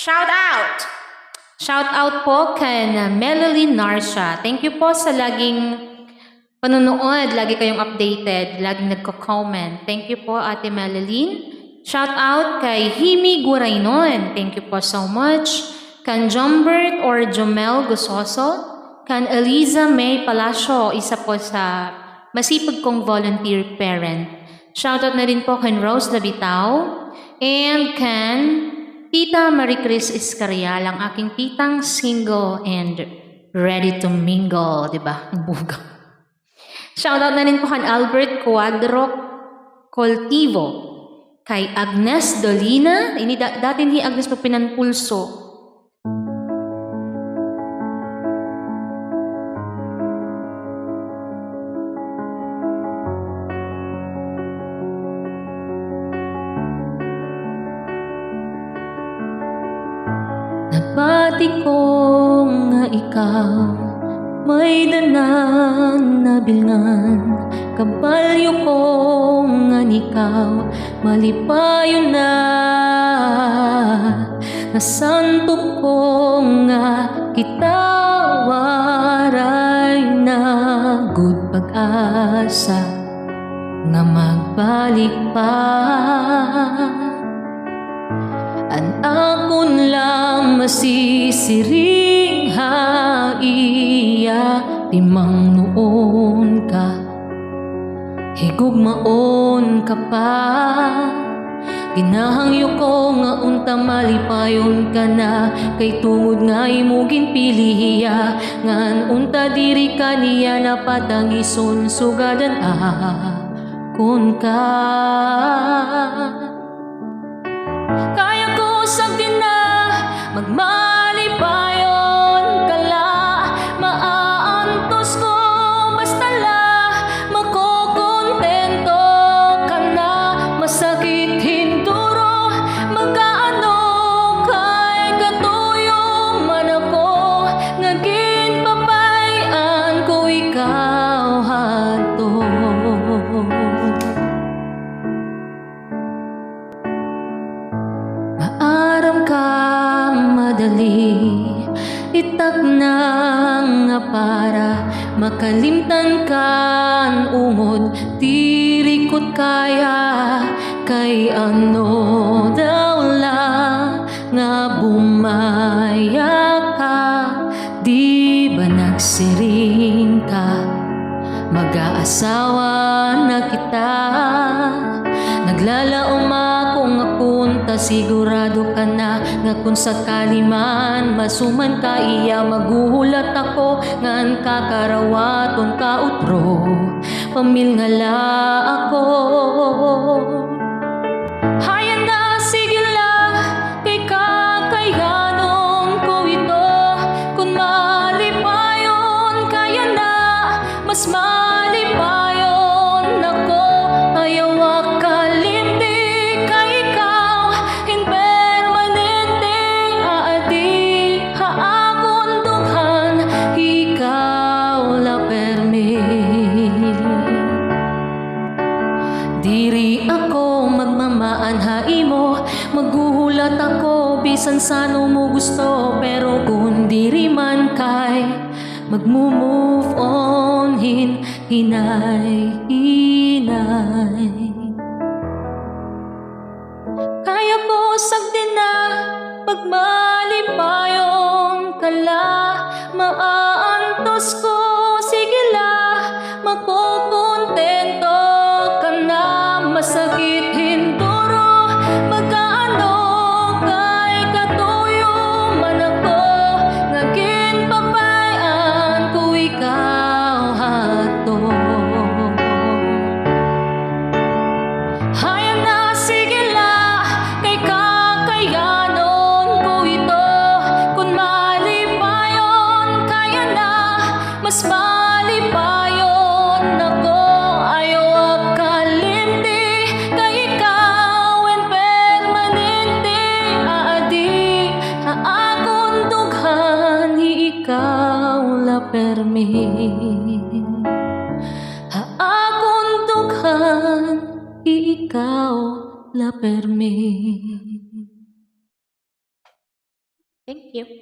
Shout out! Shout out po kay Melanie Narsha. Thank you po sa laging panonood. Lagi kayong updated. Laging nagko-comment. Thank you po, Ate Melanie. Shout out kay Himi Guraynon. Thank you po so much. Kan Jumbert or Jomel Gusoso. Kan Eliza May Palacio. Isa po sa masipag kong volunteer parent. Shout out na rin po kan Rose Labitao. And kan Tita Marie Chris Iscarial, ang aking titang single and ready to mingle, di ba? Buga. Shoutout na rin po kan Albert Cuadro Coltivo, kay Agnes Dolina, dati hindi Agnes po pinanpulso. Nabati ko nga ikaw, may danan na bilngan, kabalyo ko nga ikaw, malipayo na. Nasanto ko nga kita, waray na good pag-asa nga magbalik pa. An akon lang masisiring haiya, timang noon ka, higugmaon ka pa. Ginahangyo ko nga unta malipayon ka na, kay tungod nga imugin pilihiya, ngan unta diri ka niya napatangison sugadan akon ka. Kaya ko sagdi na magmalipayon ka la, maaantos ko basta la, makokontento ka na, masakit hinduro, magkaano kay katuyong man ako, ngagin papayan ko ikaw hato. Maaram ka madali, itak na nga para makalimtan kan ungod, tirikot kaya, kay ano daw lang nga bumaya ka, di ba nagsiring ka, mag-aasawa na kita. Naglalaom ako nga punta, sigurado ka na nga kung sakali man masuman ka iya, maguhulat ako ngan kakarawaton ka utro, pamilngala ako. Hayan na sige la, kay kakayanon ko ito, kung malipayon kaya na, mas malipayon ako. Ayaw akalimdi ka ikaw, in permanente aadi, haakon dughan, ikaw la permi. Diri ako magmamaan haimo, maguhulat ako bisan sano mo gusto, pero kung diri man kay magmo-move on hinay-hinay. Kaya ko sagdi na magmalipayon ka la, maaantos ko sige la, makokontento ka na, masakit hinduro, magkaano kay katuyo man ako, ngagin papayan ko ikaw hato. Hayan na sige la, kay kakayanon ko ito, kung malipayon kaya na, mas malipayon ako. Ayaw akalimdi ka ikaw, en permanente aadi, haakon dughan, ikaw la permi. Haakon dughan, ikaw la permi. Thank you.